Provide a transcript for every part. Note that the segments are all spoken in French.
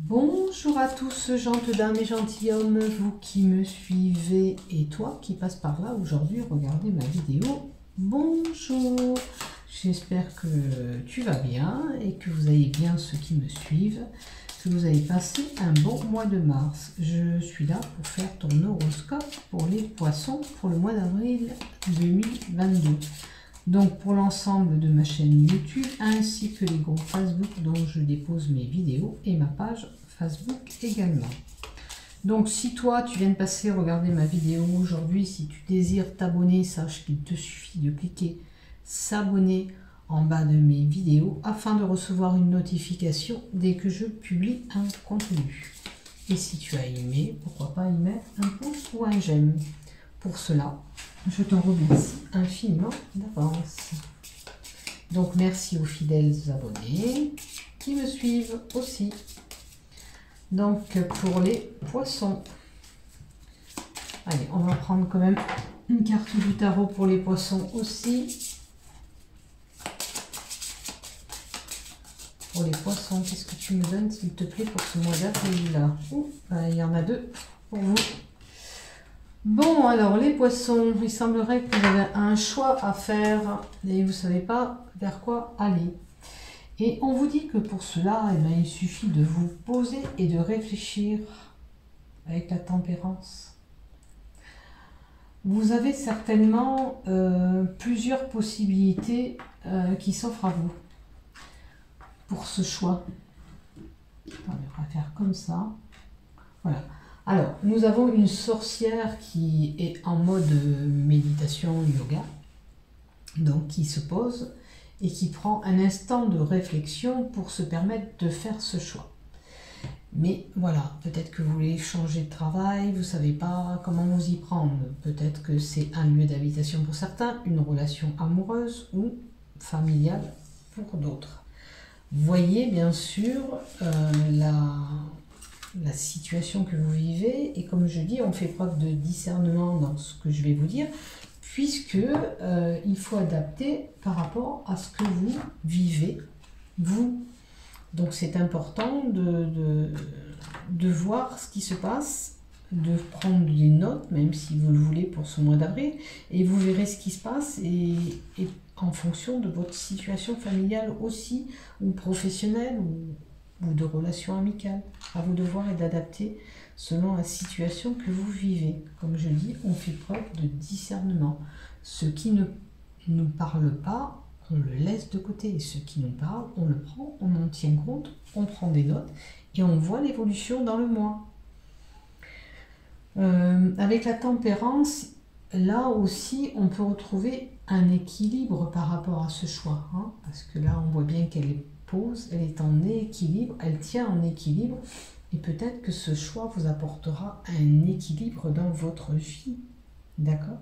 Bonjour à tous, gentes dames et gentilshommes, vous qui me suivez et toi qui passes par là aujourd'hui, regardez ma vidéo. Bonjour, j'espère que tu vas bien et que vous allez bien ceux qui me suivent, que vous avez passé un bon mois de mars. Je suis là pour faire ton horoscope pour les poissons pour le mois d'avril 2022. Donc pour l'ensemble de ma chaîne YouTube ainsi que les groupes Facebook dont je dépose mes vidéos et ma page Facebook également. Donc si toi tu viens de passer regarder ma vidéo aujourd'hui, si tu désires t'abonner, sache qu'il te suffit de cliquer s'abonner en bas de mes vidéos afin de recevoir une notification dès que je publie un contenu. Et si tu as aimé, pourquoi pas y mettre un pouce ou un j'aime. Pour cela, je t'en remercie infiniment d'avance. Donc merci aux fidèles abonnés qui me suivent aussi. Donc pour les poissons, allez, on va prendre quand même une carte du tarot pour les poissons aussi. Pour les poissons, qu'est-ce que tu me donnes s'il te plaît pour ce mois d'avril? Il y en a deux pour vous. Bon, alors les poissons, il semblerait que vous avez un choix à faire et vous ne savez pas vers quoi aller. Et on vous dit que pour cela, eh bien, il suffit de vous poser et de réfléchir avec la tempérance. Vous avez certainement plusieurs possibilités qui s'offrent à vous pour ce choix. Attendez, on va faire comme ça. Voilà. Alors, nous avons une sorcière qui est en mode méditation yoga, donc qui se pose et qui prend un instant de réflexion pour se permettre de faire ce choix. Mais voilà, peut-être que vous voulez changer de travail, vous ne savez pas comment vous y prendre. Peut-être que c'est un lieu d'habitation pour certains, une relation amoureuse ou familiale pour d'autres. Voyez bien sûr la situation que vous vivez et comme je dis, on fait preuve de discernement dans ce que je vais vous dire puisque il faut adapter par rapport à ce que vous vivez, vous. Donc c'est important de voir ce qui se passe, de prendre des notes, même si vous le voulez pour ce mois d'avril, et vous verrez ce qui se passe et en fonction de votre situation familiale aussi, ou professionnelle, ou de relations amicales. À vous de voir et d'adapter selon la situation que vous vivez. Comme je dis, on fait preuve de discernement. Ce qui ne nous parle pas, on le laisse de côté. Et ce qui nous parle, on le prend, on en tient compte, on prend des notes et on voit l'évolution dans le mois. Avec la tempérance, là aussi, on peut retrouver un équilibre par rapport à ce choix. Hein, parce que là, on voit bien qu'elle est pose, elle est en équilibre, elle tient en équilibre et peut-être que ce choix vous apportera un équilibre dans votre vie. D'accord?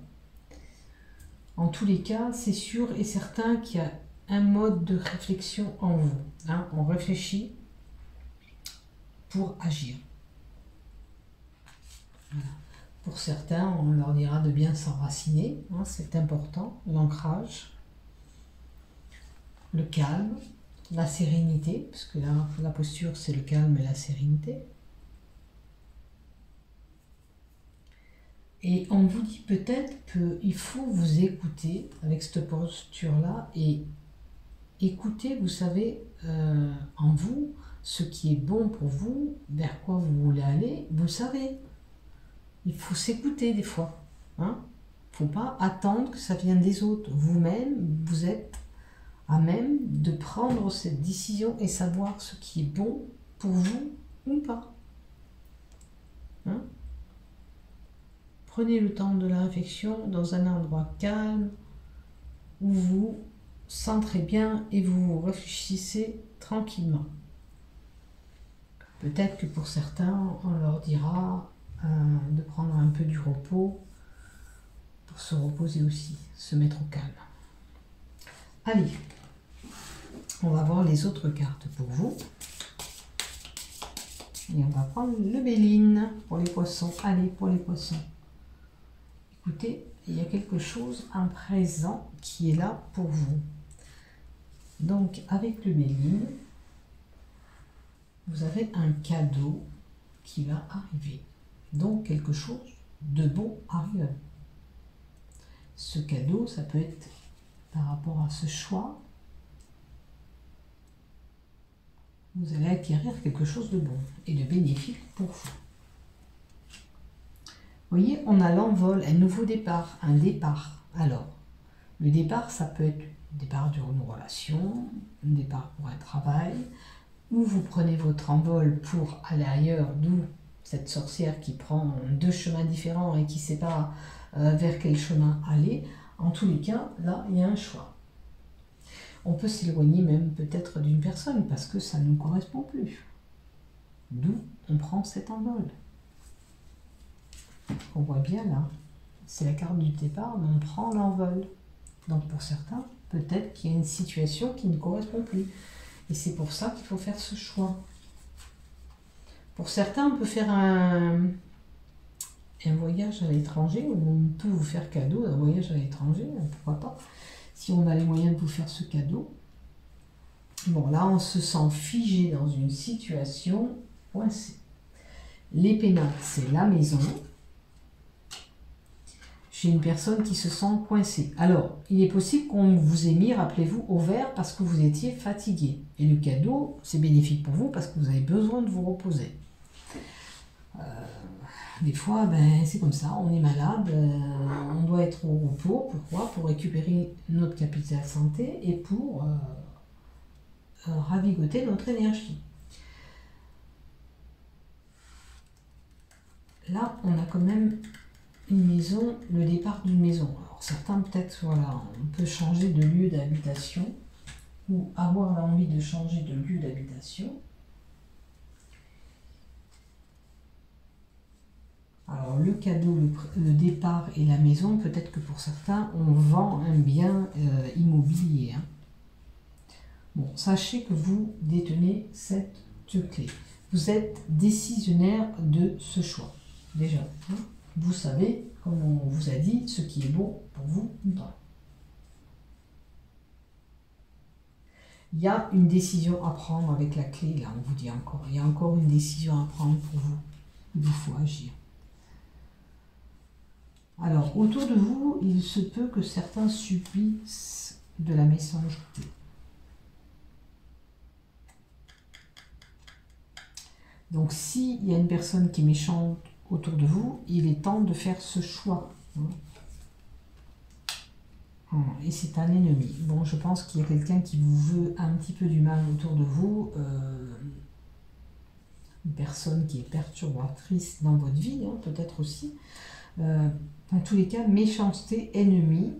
En tous les cas, c'est sûr et certain qu'il y a un mode de réflexion en vous. Hein, on réfléchit pour agir. Voilà. Pour certains, on leur dira de bien s'enraciner, hein, c'est important, l'ancrage, le calme, la sérénité, parce que là, la posture, c'est le calme et la sérénité. Et on vous dit peut-être qu'il faut vous écouter avec cette posture-là et écouter, vous savez, en vous, ce qui est bon pour vous, vers quoi vous voulez aller, vous savez. Il faut s'écouter des fois. Hein. Il ne faut pas attendre que ça vienne des autres. Vous-même, vous êtes à même de prendre cette décision et savoir ce qui est bon pour vous ou pas. Hein? Prenez le temps de la réflexion dans un endroit calme où vous centrez bien et vous réfléchissez tranquillement. Peut-être que pour certains, on leur dira de prendre un peu du repos pour se reposer aussi, se mettre au calme. Allez, on va voir les autres cartes pour vous. Et on va prendre le Béline pour les poissons. Allez, pour les poissons. Écoutez, il y a quelque chose, un présent qui est là pour vous. Donc, avec le Béline, vous avez un cadeau qui va arriver. Donc quelque chose de bon arrive. Ce cadeau, ça peut être par rapport à ce choix. Vous allez acquérir quelque chose de bon et de bénéfique pour vous. Vous voyez, on a l'envol, un nouveau départ, un départ. Alors, le départ, ça peut être le départ d'une relation, un départ pour un travail, ou vous prenez votre envol pour aller ailleurs, d'où cette sorcière qui prend deux chemins différents et qui ne sait pas vers quel chemin aller. En tous les cas, là, il y a un choix. On peut s'éloigner même peut-être d'une personne parce que ça ne nous correspond plus. D'où on prend cet envol. On voit bien là, c'est la carte du départ, mais on prend l'envol. Donc pour certains, peut-être qu'il y a une situation qui ne correspond plus. Et c'est pour ça qu'il faut faire ce choix. Pour certains, on peut faire un voyage à l'étranger, ou on peut vous faire cadeau d'un voyage à l'étranger, pourquoi pas, si on a les moyens de vous faire ce cadeau. Bon, là, on se sent figé dans une situation coincée. Les pénacles, c'est la maison. J'ai une personne qui se sent coincée. Alors, il est possible qu'on vous ait mis, rappelez-vous, au vert parce que vous étiez fatigué. Et le cadeau, c'est bénéfique pour vous parce que vous avez besoin de vous reposer. Des fois, ben, c'est comme ça, on est malade, on doit être au repos. Pourquoi? Pour récupérer notre capital santé et pour ravigoter notre énergie. Là, on a quand même une maison, le départ d'une maison. Alors certains peut-être, voilà, on peut changer de lieu d'habitation ou avoir l'envie de changer de lieu d'habitation. Alors le cadeau, le départ et la maison, peut-être que pour certains, on vend un bien immobilier. Hein. Bon, sachez que vous détenez cette clé. Vous êtes décisionnaire de ce choix. Déjà, hein. Vous savez, comme on vous a dit, ce qui est bon pour vous ou pas. Il y a une décision à prendre avec la clé, là, on vous dit encore. Il y a encore une décision à prendre pour vous. Il vous faut agir. Alors, autour de vous, il se peut que certains subissent de la méchanceté. Donc, s'il y a une personne qui est méchante autour de vous, il est temps de faire ce choix. Et c'est un ennemi. Bon, je pense qu'il y a quelqu'un qui vous veut un petit peu du mal autour de vous. Une personne qui est perturbatrice dans votre vie, hein, peut-être aussi. En tous les cas, méchanceté, ennemi,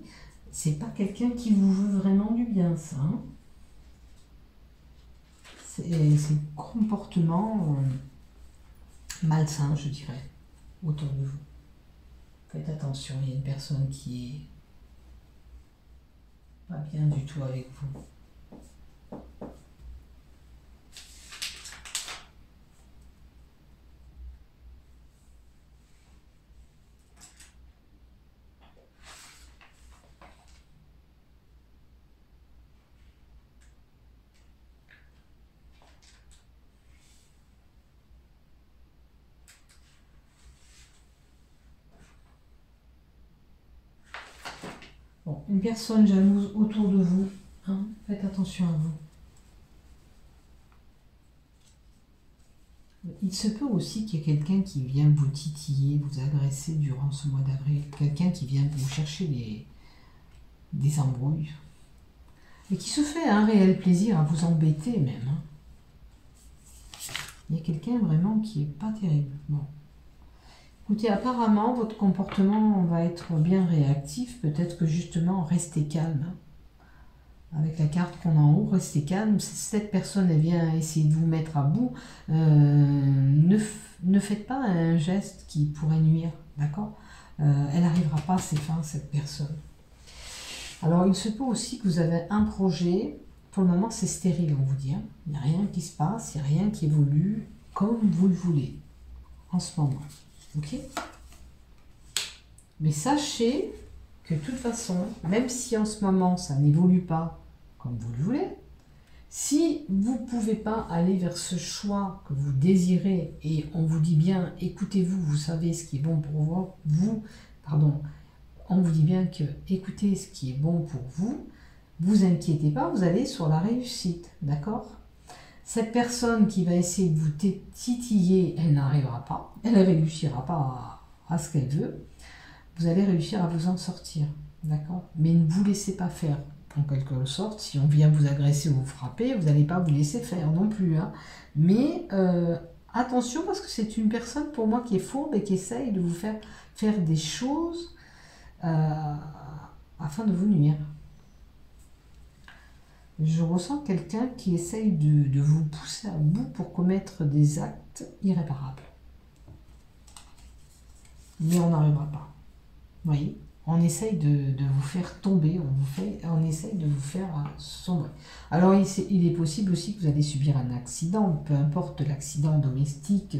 c'est pas quelqu'un qui vous veut vraiment du bien, ça. Hein. C'est comportement malsain, je dirais, autour de vous. Faites attention, il y a une personne qui est pas bien du tout avec vous. Bon, une personne jalouse autour de vous, hein, faites attention à vous. Il se peut aussi qu'il y ait quelqu'un qui vient vous titiller, vous agresser durant ce mois d'avril. Quelqu'un qui vient vous chercher des embrouilles. Et qui se fait un réel plaisir à vous embêter même. Hein. Il y a quelqu'un vraiment qui n'est pas terrible. Bon. Écoutez, apparemment, votre comportement va être bien réactif. Peut-être que justement, restez calme. Avec la carte qu'on a en haut, restez calme. Si cette personne elle vient essayer de vous mettre à bout, ne faites pas un geste qui pourrait nuire. D'accord ? Elle n'arrivera pas à ses fins, cette personne. Alors, il se peut aussi que vous avez un projet. Pour le moment, c'est stérile, on vous dit. Hein. Il n'y a rien qui se passe, il n'y a rien qui évolue comme vous le voulez en ce moment. Ok? Mais sachez que de toute façon, même si en ce moment ça n'évolue pas comme vous le voulez, Si vous ne pouvez pas aller vers ce choix que vous désirez et on vous dit bien, écoutez-vous, vous savez ce qui est bon pour vous, pardon, on vous dit bien que écoutez ce qui est bon pour vous, vous inquiétez pas, vous allez sur la réussite, d'accord? Cette personne qui va essayer de vous titiller, elle n'arrivera pas, elle ne réussira pas à ce qu'elle veut, vous allez réussir à vous en sortir, d'accord? Mais ne vous laissez pas faire. En quelque sorte, si on vient vous agresser ou vous frapper, vous n'allez pas vous laisser faire non plus. Hein. Mais attention, parce que c'est une personne pour moi qui est fourbe et qui essaye de vous faire des choses afin de vous nuire. Je ressens quelqu'un qui essaye de vous pousser à bout pour commettre des actes irréparables. Mais on n'arrivera pas. Vous voyez ? On essaye de vous faire tomber, on essaye de vous faire sombrer. Alors il est possible aussi que vous allez subir un accident, peu importe l'accident domestique,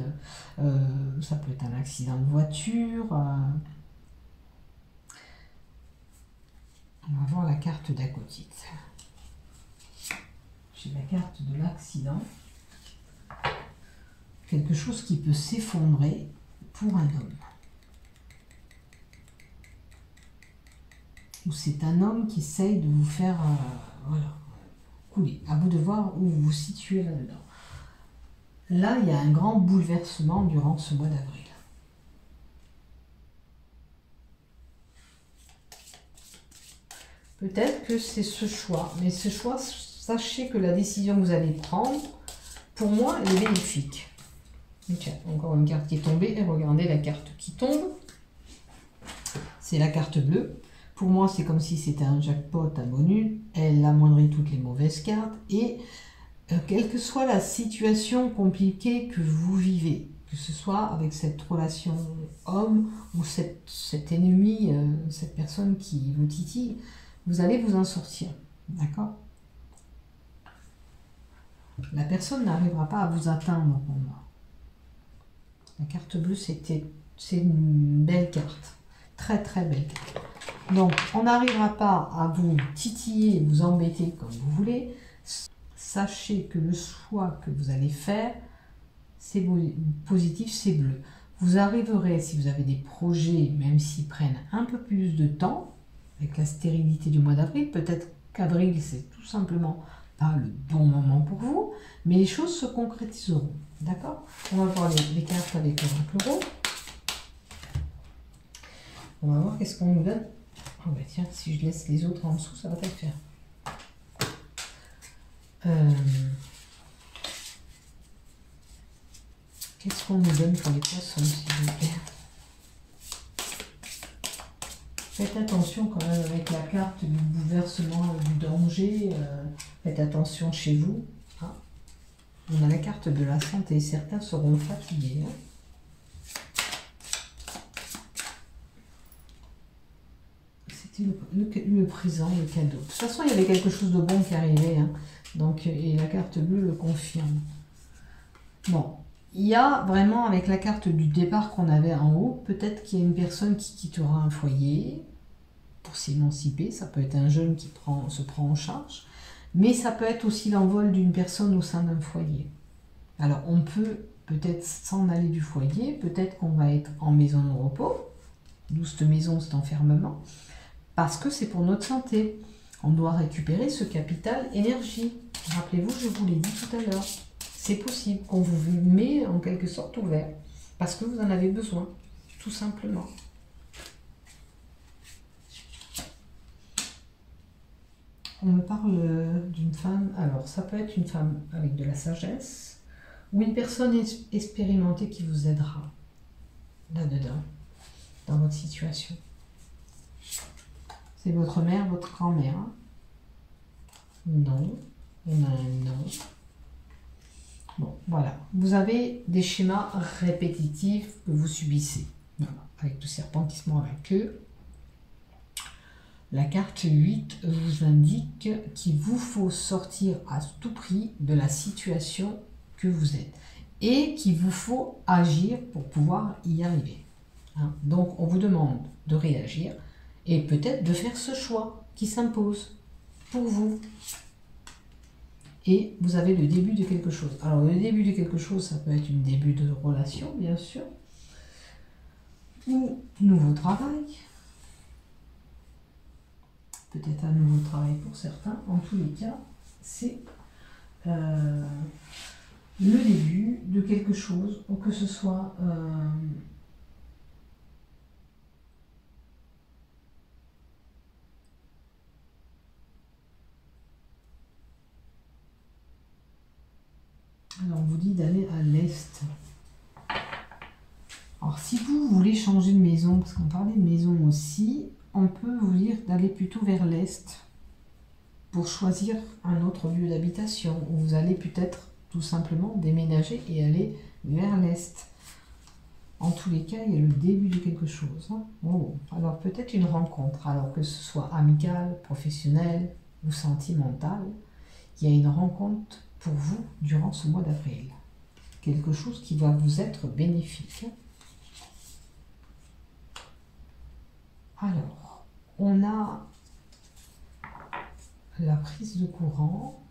ça peut être un accident de voiture. On va voir la carte d'Acotite. J'ai la carte de l'accident. Quelque chose qui peut s'effondrer pour un homme. Ou c'est un homme qui essaye de vous faire voilà, couler. À vous de voir où vous vous situez là-dedans. Là, il y a un grand bouleversement durant ce mois d'avril. Peut-être que c'est ce choix, mais ce choix, sachez que la décision que vous allez prendre, pour moi, elle est bénéfique. Tiens, encore une carte qui est tombée, et regardez la carte qui tombe. C'est la carte bleue. Pour moi, c'est comme si c'était un jackpot à bonus. Elle amoindrit toutes les mauvaises cartes. Et quelle que soit la situation compliquée que vous vivez, que ce soit avec cette relation homme ou cet ennemi, cette personne qui vous titille, vous allez vous en sortir. D'accord ? La personne n'arrivera pas à vous atteindre pour moi. La carte bleue, c'est une belle carte. Très très belle carte. Donc, on n'arrivera pas à vous titiller, vous embêter comme vous voulez. Sachez que le choix que vous allez faire, c'est positif, c'est bleu. Vous arriverez, si vous avez des projets, même s'ils prennent un peu plus de temps, avec la stérilité du mois d'avril, peut-être qu'avril, c'est tout simplement pas le bon moment pour vous, mais les choses se concrétiseront. D'accord ? On va voir les cartes avec l'oracle rose. On va voir qu'est-ce qu'on nous donne. Oh bah tiens, si je laisse les autres en dessous, ça va pas le faire. Qu'est-ce qu'on nous donne pour les poissons, s'il vous plaît? Faites attention quand même avec la carte du bouleversement, du danger. Faites attention chez vous. Hein. On a la carte de la santé. Certains seront fatigués. Hein. Le présent, le cadeau. De toute façon, il y avait quelque chose de bon qui arrivait. Hein. Donc, et la carte bleue le confirme. Bon, il y a vraiment, avec la carte du départ qu'on avait en haut, peut-être qu'il y a une personne qui quittera un foyer pour s'émanciper. Ça peut être un jeune qui se prend en charge. Mais ça peut être aussi l'envol d'une personne au sein d'un foyer. Alors, on peut peut-être s'en aller du foyer. Peut-être qu'on va être en maison de repos. D'où cette maison, cet enfermement. Parce que c'est pour notre santé. On doit récupérer ce capital énergie. Rappelez-vous, je vous l'ai dit tout à l'heure. C'est possible qu'on vous met en quelque sorte ouvert. Parce que vous en avez besoin. Tout simplement. On me parle d'une femme. Alors, ça peut être une femme avec de la sagesse. Ou une personne expérimentée qui vous aidera. Là-dedans. Dans votre situation. C'est votre mère, votre grand-mère. Hein? Non. On a un non. Bon, voilà. Vous avez des schémas répétitifs que vous subissez. Voilà. Avec le serpent qui se mord la queue. La carte 8 vous indique qu'il vous faut sortir à tout prix de la situation que vous êtes. Et qu'il vous faut agir pour pouvoir y arriver. Hein? Donc, on vous demande de réagir. Et peut-être de faire ce choix qui s'impose pour vous. et vous avez le début de quelque chose. Alors le début de quelque chose, ça peut être un début de relation, bien sûr, ou nouveau travail, peut-être un nouveau travail pour certains. En tous les cas, c'est le début de quelque chose, ou que ce soit alors on vous dit d'aller à l'est. Alors si vous voulez changer de maison, parce qu'on parlait de maison aussi, on peut vous dire d'aller plutôt vers l'est pour choisir un autre lieu d'habitation, où vous allez peut-être tout simplement déménager et aller vers l'est. En tous les cas, il y a le début de quelque chose. Hein. Oh. Alors peut-être une rencontre, alors que ce soit amicale, professionnelle ou sentimentale, il y a une rencontre pour vous durant ce mois d'avril. Quelque chose qui va vous être bénéfique. Alors, on a la prise de courant.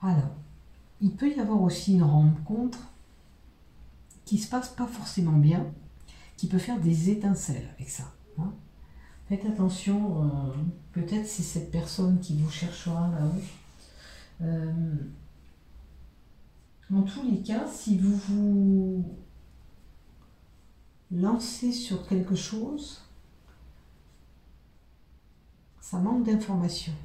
Alors, il peut y avoir aussi une rencontre qui se passe pas forcément bien, qui peut faire des étincelles avec ça. Hein. Faites attention, peut-être c'est cette personne qui vous cherchera là-haut. En tous les cas, si vous vous lancez sur quelque chose, ça manque d'informations.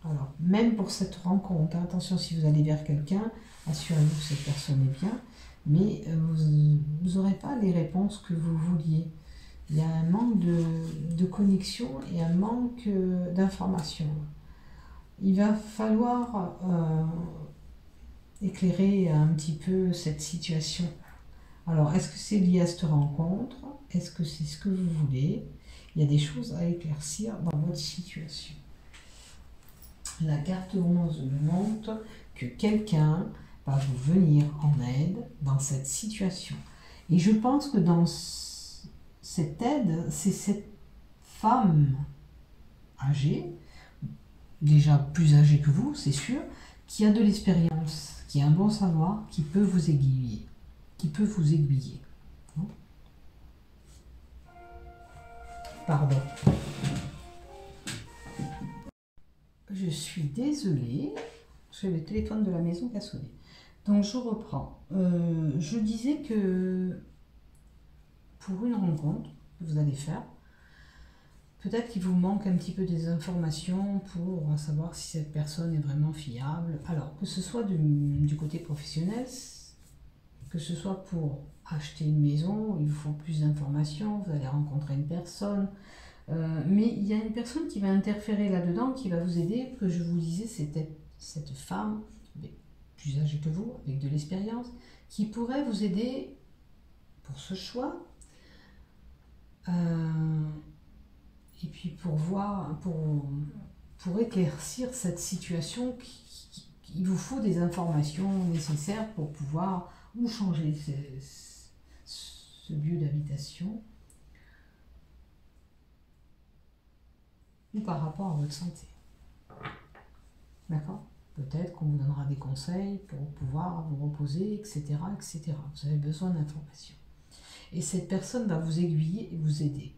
Alors, même pour cette rencontre, attention, si vous allez vers quelqu'un, assurez-vous que cette personne est bien, mais vous n'aurez pas les réponses que vous vouliez. Il y a un manque de connexion et un manque d'information. Il va falloir éclairer un petit peu cette situation. Alors, est-ce que c'est lié à cette rencontre? Est-ce que c'est ce que vous voulez? Il y a des choses à éclaircir dans votre situation. La carte 11 me montre que quelqu'un va vous venir en aide dans cette situation. Et je pense que dans cette aide, c'est cette femme âgée, déjà plus âgée que vous, c'est sûr, qui a de l'expérience, qui a un bon savoir, qui peut vous aiguiller. Pardon. Je suis désolée, j'ai le téléphone de la maison qui a sonné. Donc je reprends. Je disais que pour une rencontre que vous allez faire, peut-être qu'il vous manque un petit peu des informations pour savoir si cette personne est vraiment fiable. Alors, que ce soit du côté professionnel, que ce soit pour acheter une maison, il vous faut plus d'informations, vous allez rencontrer une personne. Mais il y a une personne qui va interférer là-dedans, qui va vous aider, que je vous disais, c'était cette femme, plus âgée que vous, avec de l'expérience, qui pourrait vous aider pour ce choix. Et puis pour voir, pour éclaircir cette situation, il vous faut des informations nécessaires pour pouvoir ou changer ce lieu d'habitation, ou par rapport à votre santé. D'accord? Peut-être qu'on vous donnera des conseils pour pouvoir vous reposer, etc., etc. Vous avez besoin d'informations. Et cette personne va vous aiguiller et vous aider.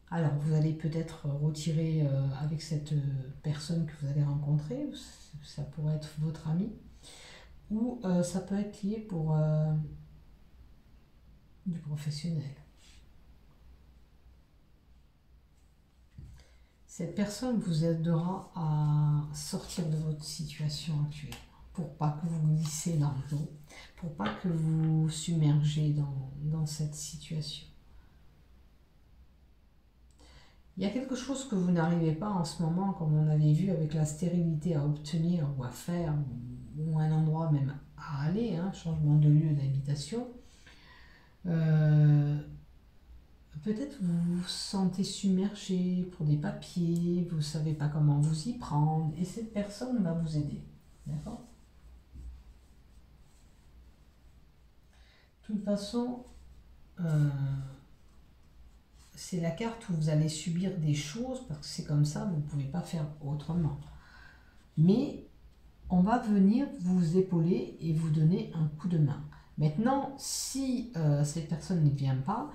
Alors, vous allez peut-être retirer avec cette personne que vous allez rencontrer, ça pourrait être votre ami, ou ça peut être lié pour du professionnel. Cette personne vous aidera à sortir de votre situation actuelle, pour pas que vous glissez dans l'eau, pour pas que vous submergez dans cette situation. Il y a quelque chose que vous n'arrivez pas en ce moment, comme on avait vu avec la stérilité à obtenir ou à faire, ou un endroit même à aller, hein, changement de lieu d'habitation. Peut-être vous vous sentez submergé pour des papiers, vous ne savez pas comment vous y prendre, et cette personne va vous aider. D'accord? De toute façon, c'est la carte où vous allez subir des choses, parce que c'est comme ça, vous ne pouvez pas faire autrement. Mais on va venir vous épauler et vous donner un coup de main. Maintenant, si cette personne ne vient pas,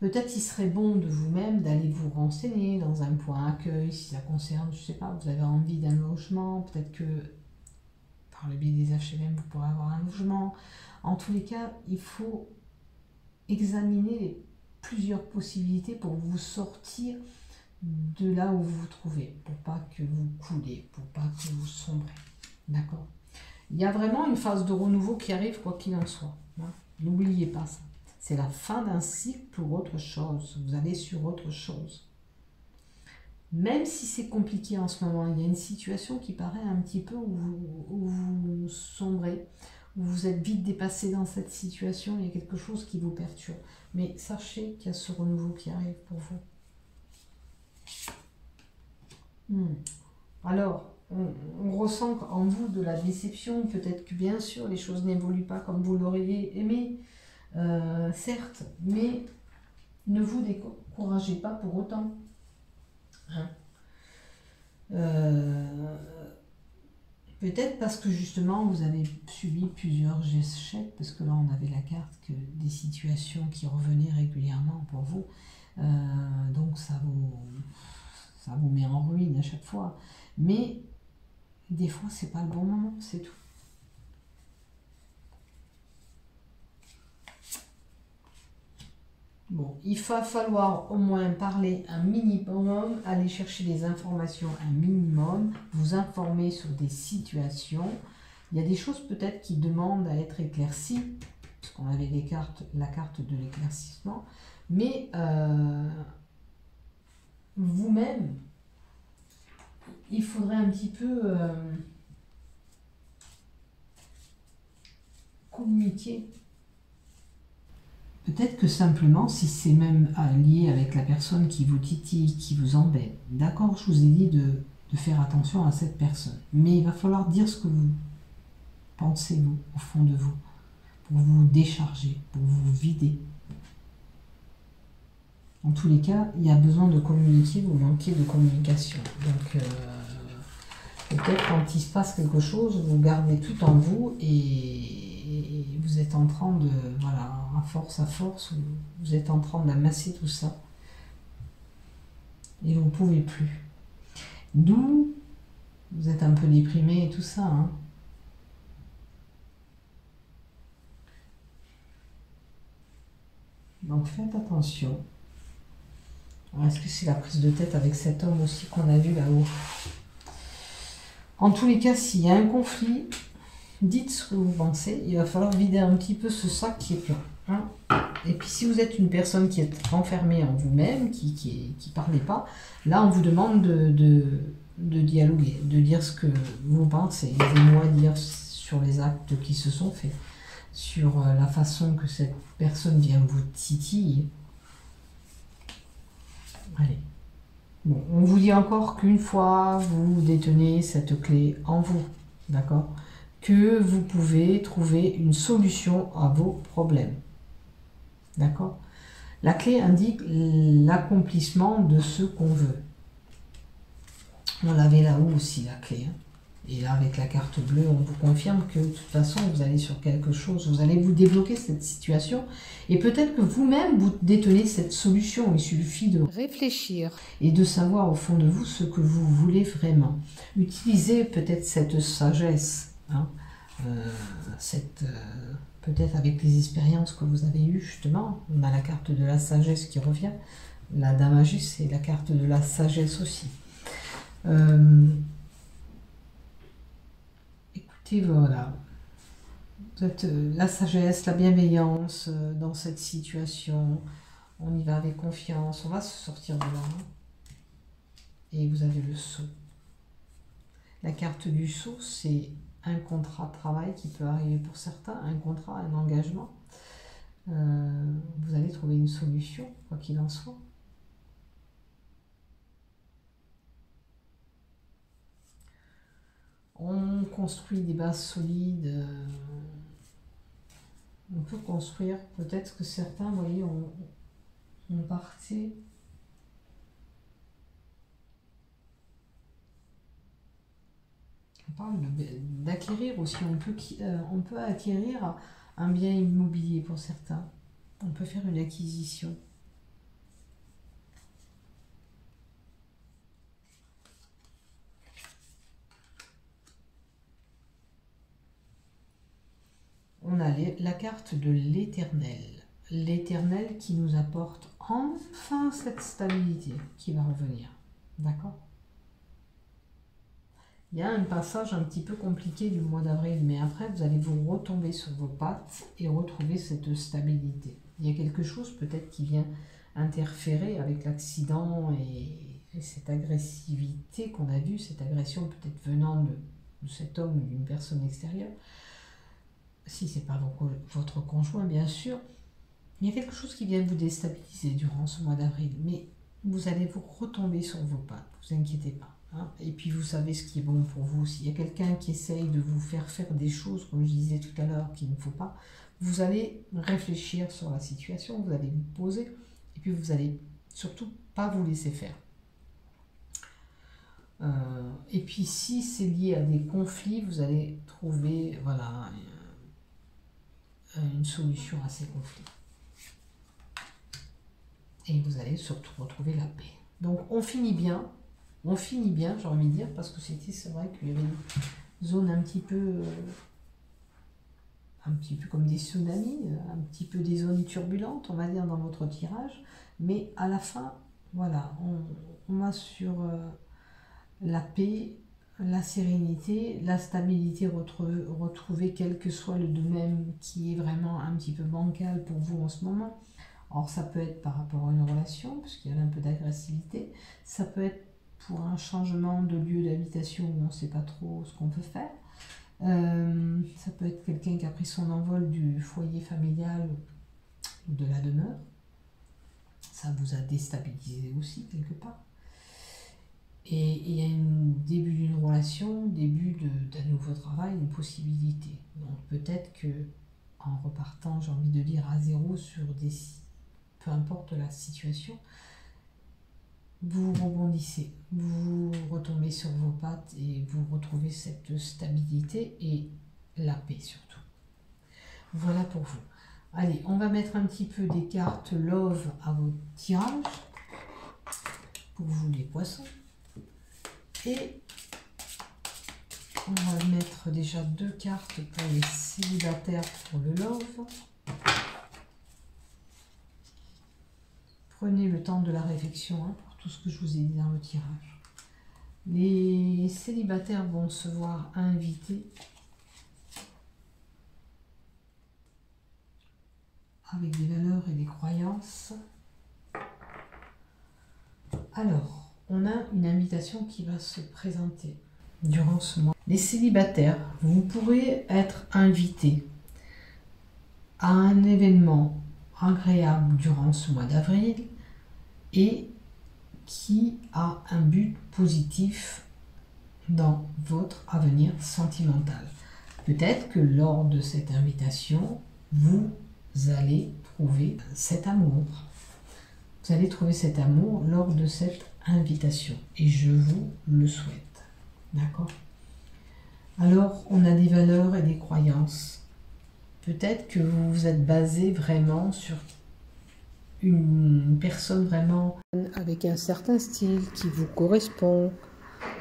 peut-être il serait bon de vous-même d'aller vous renseigner dans un point accueil, si ça concerne, je ne sais pas, vous avez envie d'un logement, peut-être que par le biais des HLM, vous pourrez avoir un logement. En tous les cas, il faut examiner plusieurs possibilités pour vous sortir de là où vous vous trouvez, pour pas que vous coulez, pour pas que vous sombrez. D'accord? Il y a vraiment une phase de renouveau qui arrive, quoi qu'il en soit. Hein. N'oubliez pas ça. C'est la fin d'un cycle pour autre chose. Vous allez sur autre chose. Même si c'est compliqué en ce moment, il y a une situation qui paraît un petit peu où vous sombrez, où vous êtes vite dépassé dans cette situation, il y a quelque chose qui vous perturbe. Mais sachez qu'il y a ce renouveau qui arrive pour vous. Alors, on ressent en vous de la déception, peut-être que bien sûr les choses n'évoluent pas comme vous l'auriez aimé, certes, mais ne vous découragez pas pour autant. Hein. Peut-être parce que justement vous avez subi plusieurs échecs, parce que là on avait la carte que des situations qui revenaient régulièrement pour vous, donc ça vous met en ruine à chaque fois. Mais des fois c'est pas le bon moment, c'est tout. Bon, il va falloir au moins parler un minimum, aller chercher des informations un minimum, vous informer sur des situations. Il y a des choses peut-être qui demandent à être éclaircies, parce qu'on avait la carte de l'éclaircissement, mais vous-même, il faudrait un petit peu communiquer. Peut-être que simplement, si c'est même lié avec la personne qui vous titille, qui vous embête, d'accord, je vous ai dit de faire attention à cette personne. Mais il va falloir dire ce que vous pensez, vous, au fond de vous, pour vous décharger, pour vous vider. En tous les cas, il y a besoin de communiquer, vous manquez de communication. Donc, peut-être quand il se passe quelque chose, vous gardez tout en vous et vous êtes en train de, voilà, à force, vous êtes en train d'amasser tout ça. Et vous ne pouvez plus. D'où vous êtes un peu déprimé et tout ça. Hein. Donc faites attention. Est-ce que c'est la prise de tête avec cet homme aussi qu'on a vu là-haut? En tous les cas, s'il y a un conflit, dites ce que vous pensez. Il va falloir vider un petit peu ce sac qui est plein. Hein. Et puis si vous êtes une personne qui est renfermée en vous-même, qui ne parlez pas, là on vous demande de dialoguer, de dire ce que vous pensez. Aidez-moi à dire sur les actes qui se sont faits, sur la façon que cette personne vient vous titiller. Allez. Bon, on vous dit encore qu'une fois vous détenez cette clé en vous, d'accord, que vous pouvez trouver une solution à vos problèmes. D'accord? La clé indique l'accomplissement de ce qu'on veut. On l'avait là-haut aussi, la clé. Hein. Et là, avec la carte bleue, on vous confirme que de toute façon, vous allez sur quelque chose. Vous allez vous débloquer cette situation. Et peut-être que vous-même, vous détenez cette solution. Il suffit de réfléchir et de savoir au fond de vous ce que vous voulez vraiment. Utilisez peut-être cette sagesse. Hein, peut-être avec les expériences que vous avez eues, justement. On a la carte de la sagesse qui revient. La Dame Magie, c'est la carte de la sagesse aussi. Écoutez, voilà. Vous êtes la sagesse, la bienveillance dans cette situation. On y va avec confiance. On va se sortir de là. Et vous avez le sceau. La carte du sceau, c'est un contrat de travail qui peut arriver pour certains, un contrat, un engagement. Vous allez trouver une solution, quoi qu'il en soit. On construit des bases solides. On peut construire, peut-être que certains, vous voyez, on partait On parle d'acquérir aussi. On peut acquérir un bien immobilier pour certains. On peut faire une acquisition. On a la carte de l'Éternel. L'Éternel qui nous apporte enfin cette stabilité qui va revenir. D'accord? Il y a un passage un petit peu compliqué du mois d'avril, mais après vous allez vous retomber sur vos pattes et retrouver cette stabilité. Il y a quelque chose peut-être qui vient interférer avec l'accident et cette agressivité qu'on a vue, cette agression peut-être venant de cet homme ou d'une personne extérieure. Si c'est pas votre conjoint, bien sûr, il y a quelque chose qui vient vous déstabiliser durant ce mois d'avril, mais vous allez vous retomber sur vos pattes, ne vous inquiétez pas. Hein. Et puis vous savez ce qui est bon pour vous. S'il y a quelqu'un qui essaye de vous faire des choses, comme je disais tout à l'heure, qu'il ne faut pas, vous allez réfléchir sur la situation, vous allez vous poser, et puis vous allez surtout pas vous laisser faire. Et puis si c'est lié à des conflits, vous allez trouver voilà, une solution à ces conflits. Et vous allez surtout retrouver la paix. Donc on finit bien, j'ai envie de dire, parce que c'est vrai qu'il y avait une zone un petit peu comme des tsunamis, un petit peu des zones turbulentes, on va dire, dans votre tirage. Mais à la fin, voilà, on va sur la paix, la sérénité, la stabilité retrouvée, quel que soit le domaine qui est vraiment un petit peu bancal pour vous en ce moment. Alors ça peut être par rapport à une relation, parce qu'il y a un peu d'agressivité. Ça peut être pour un changement de lieu d'habitation où on ne sait pas trop ce qu'on peut faire. Ça peut être quelqu'un qui a pris son envol du foyer familial ou de la demeure. Ça vous a déstabilisé aussi quelque part. Et il y a un début d'une relation, début d'un nouveau travail, une possibilité. Donc peut-être que en repartant, j'ai envie de dire à zéro sur peu importe la situation, vous rebondissez, vous retombez sur vos pattes et vous retrouvez cette stabilité et la paix surtout. Voilà pour vous. Allez, on va mettre un petit peu des cartes Love à votre tirage pour vous les poissons. Et on va mettre déjà 2 cartes pour les célibataires pour le Love. Prenez le temps de la réflexion hein, pour tout ce que je vous ai dit dans le tirage. Les célibataires vont se voir invités avec des valeurs et des croyances. Alors, on a une invitation qui va se présenter durant ce mois. Les célibataires, vous pourrez être invités à un événement agréable durant ce mois d'avril et qui a un but positif dans votre avenir sentimental. Peut-être que lors de cette invitation, vous allez trouver cet amour. Vous allez trouver cet amour lors de cette invitation et je vous le souhaite. D'accord? Alors, on a des valeurs et des croyances. Peut-être que vous vous êtes basé vraiment sur une personne vraiment avec un certain style qui vous correspond,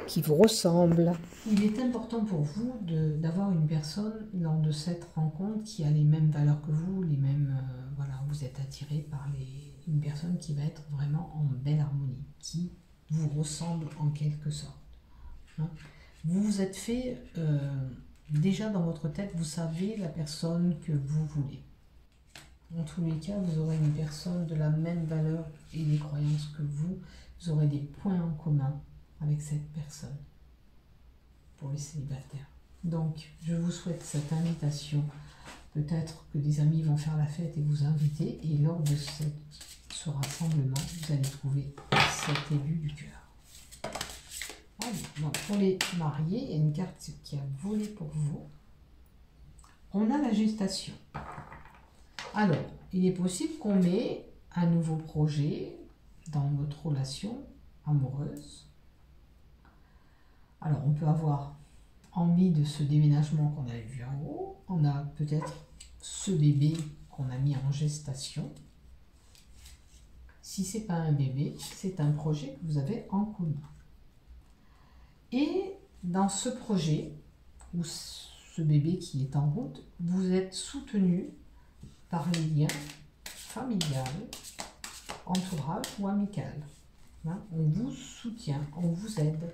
qui vous ressemble. Il est important pour vous d'avoir une personne lors de cette rencontre qui a les mêmes valeurs que vous, les mêmes, voilà, vous êtes attiré par une personne qui va être vraiment en belle harmonie, qui vous ressemble en quelque sorte. Hein. Vous vous êtes fait, déjà dans votre tête, vous savez la personne que vous voulez. En tous les cas, vous aurez une personne de la même valeur et des croyances que vous. Vous aurez des points en commun avec cette personne pour les célibataires. Donc, je vous souhaite cette invitation. Peut-être que des amis vont faire la fête et vous inviter. Et lors de ce rassemblement, vous allez trouver cet élu du cœur. Allez, donc pour les mariés, il y a une carte qui a volé pour vous. On a la gestation. Alors, il est possible qu'on met un nouveau projet dans votre relation amoureuse. Alors, on peut avoir envie de ce déménagement qu'on avait vu en haut. On a peut-être ce bébé qu'on a mis en gestation. Si ce n'est pas un bébé, c'est un projet que vous avez en commun. Et dans ce projet, ou ce bébé qui est en route, vous êtes soutenu par les liens familial, entourage ou amical. Hein, on vous soutient, on vous aide.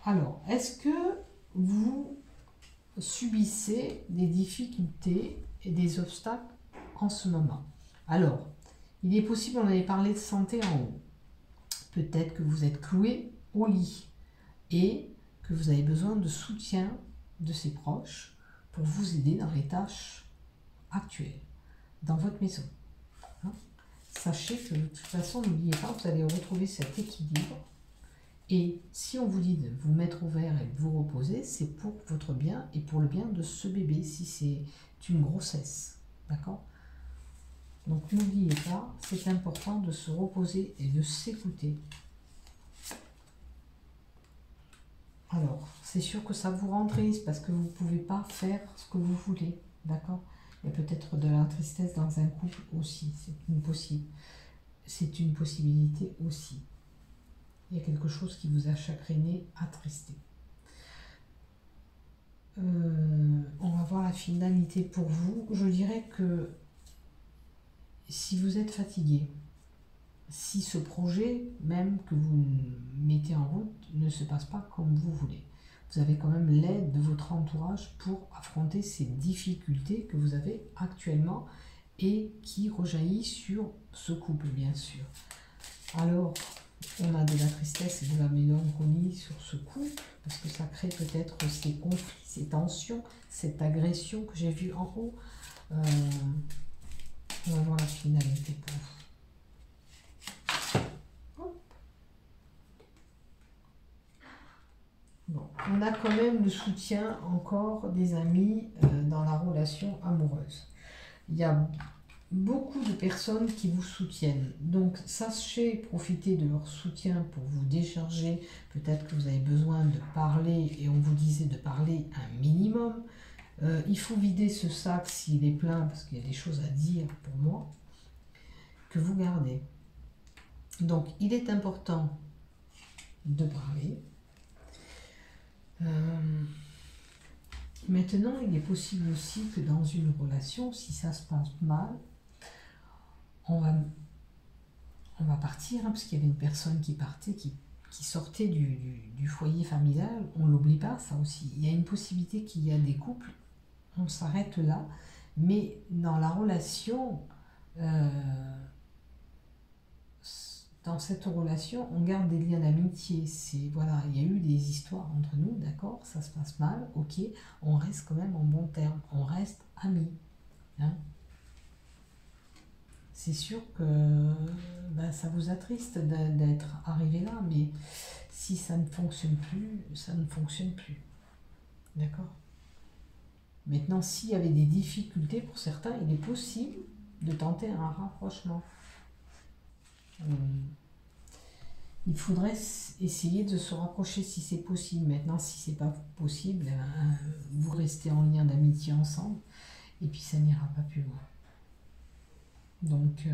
Alors, est-ce que vous subissez des difficultés et des obstacles en ce moment? Alors, il est possible, on avait parlé de santé en haut. Peut-être que vous êtes cloué au lit et que vous avez besoin de soutien de ses proches pour vous aider dans les tâches actuelles, dans votre maison. Hein? Sachez que de toute façon, n'oubliez pas, vous allez retrouver cet équilibre. Et si on vous dit de vous mettre au vert et de vous reposer, c'est pour votre bien et pour le bien de ce bébé, si c'est une grossesse. D'accord? Donc n'oubliez pas, c'est important de se reposer et de s'écouter. Alors, c'est sûr que ça vous rend triste parce que vous ne pouvez pas faire ce que vous voulez. D'accord? Il y a peut-être de la tristesse dans un couple aussi. C'est une possibilité aussi. Il y a quelque chose qui vous a chagriné, attristé. On va voir la finalité pour vous. Je dirais que si vous êtes fatigué, si ce projet, même que vous mettez en route, ne se passe pas comme vous voulez, vous avez quand même l'aide de votre entourage pour affronter ces difficultés que vous avez actuellement et qui rejaillissent sur ce couple, bien sûr. Alors, on a de la tristesse et de la mélancolie sur ce couple, parce que ça crée peut-être ces conflits, ces tensions, cette agression que j'ai vue en haut. On va voir la finalité pour vous. Bon, on a quand même le soutien encore des amis dans la relation amoureuse. Il y a beaucoup de personnes qui vous soutiennent. Donc, sachez profiter de leur soutien pour vous décharger. Peut-être que vous avez besoin de parler, et on vous disait de parler un minimum. Il faut vider ce sac s'il est plein, parce qu'il y a des choses à dire pour moi, que vous gardez. Donc, il est important de parler. Maintenant, il est possible aussi que dans une relation, si ça se passe mal, on va partir, hein, parce qu'il y avait une personne qui partait, qui sortait du foyer familial. On ne l'oublie pas, ça aussi. Il y a une possibilité qu'il y a des couples, on s'arrête là, mais dans la relation, dans cette relation, on garde des liens d'amitié. Voilà, il y a eu des histoires entre nous, d'accord, ça se passe mal, ok, on reste quand même en bon terme, on reste amis. Hein. C'est sûr que ça vous attriste d'être arrivé là, mais si ça ne fonctionne plus, ça ne fonctionne plus. D'accord? Maintenant, s'il y avait des difficultés pour certains, il est possible de tenter un rapprochement. Il faudrait essayer de se rapprocher si c'est possible. Maintenant, si c'est pas possible, vous restez en lien d'amitié ensemble et puis ça n'ira pas plus loin. Donc,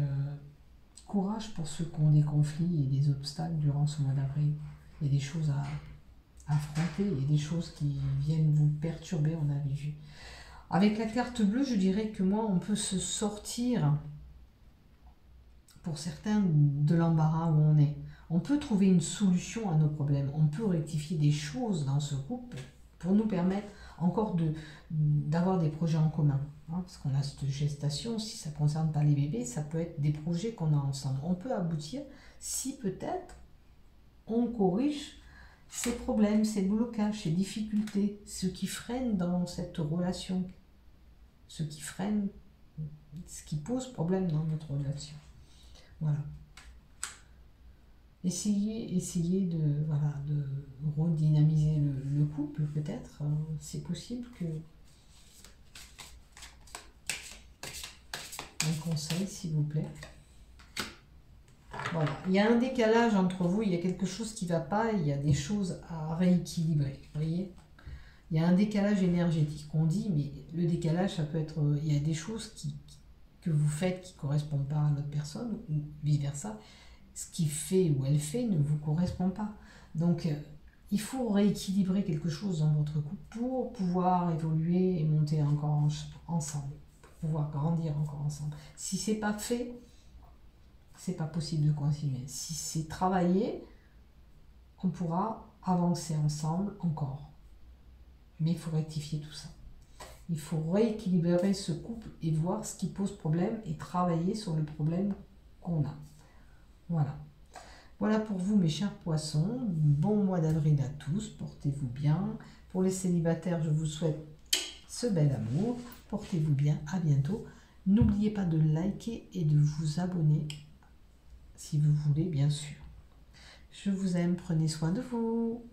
courage pour ceux qui ont des conflits et des obstacles durant ce mois d'avril. Il y a des choses à affronter, il y a des choses qui viennent vous perturber, on avait vu. Avec la carte bleue, je dirais que moi, on peut se sortir, pour certains, de l'embarras où on est. On peut trouver une solution à nos problèmes. On peut rectifier des choses dans ce couple pour nous permettre encore d'avoir des projets en commun. Hein, parce qu'on a cette gestation, si ça ne concerne pas les bébés, ça peut être des projets qu'on a ensemble. On peut aboutir si peut-être on corrige ces problèmes, ces blocages, ces difficultés, ce qui freine dans cette relation, ce qui freine, ce qui pose problème dans notre relation. Voilà. Essayez de redynamiser le couple, peut-être. C'est possible que... Un conseil, s'il vous plaît. Voilà, il y a un décalage entre vous, il y a quelque chose qui ne va pas, il y a des choses à rééquilibrer, vous voyez? Il y a un décalage énergétique, on dit, mais le décalage, ça peut être, il y a des choses que vous faites qui ne correspondent pas à l'autre personne, ou vice-versa. Ce qu'il fait ou elle fait ne vous correspond pas. Donc, il faut rééquilibrer quelque chose dans votre couple pour pouvoir évoluer et monter encore ensemble, pour pouvoir grandir encore ensemble. Si c'est pas fait, c'est pas possible de continuer. Si c'est travaillé, on pourra avancer ensemble encore. Mais il faut rectifier tout ça. Il faut rééquilibrer ce couple et voir ce qui pose problème et travailler sur le problème qu'on a. Voilà. Voilà pour vous mes chers poissons. Bon mois d'avril à tous. Portez-vous bien. Pour les célibataires, je vous souhaite ce bel amour. Portez-vous bien. À bientôt. N'oubliez pas de liker et de vous abonner si vous voulez, bien sûr. Je vous aime. Prenez soin de vous.